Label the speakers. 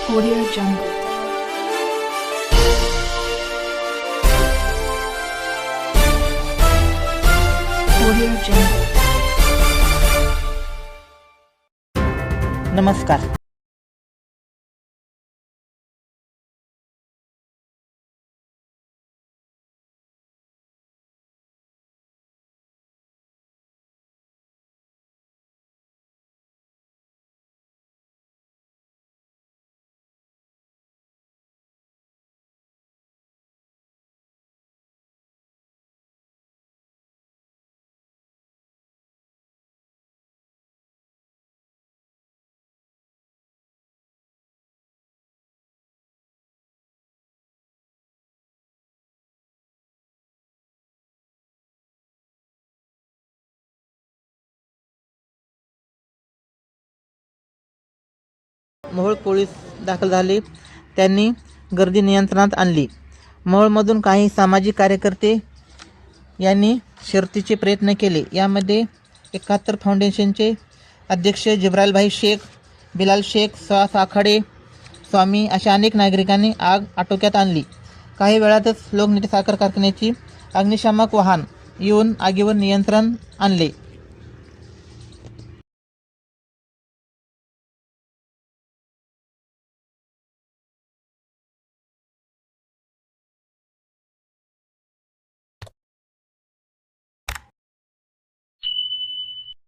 Speaker 1: Audio Jungle. Audio Jungle.
Speaker 2: नमस्कार. Mohol police दाखल झाले. त्यांनी गर्दी नियंत्रणात आणली. मोहोळमधून काही सामाजिक कार्यकर्ते यांनी शर्थीचे प्रयत्न केले. यामध्ये 71 फाउंडेशनचे अध्यक्ष जिब्राईलभाई शेख, बिलाल शेख, सुहास आखाडे स्वामी अशा अनेक नागरिकांनी आग आटोक्यात आणली. काही वेळातच लोकनेते साखर कारखान्याची अग्निशामक वाहन येऊन आगीवर नियंत्रण आणले.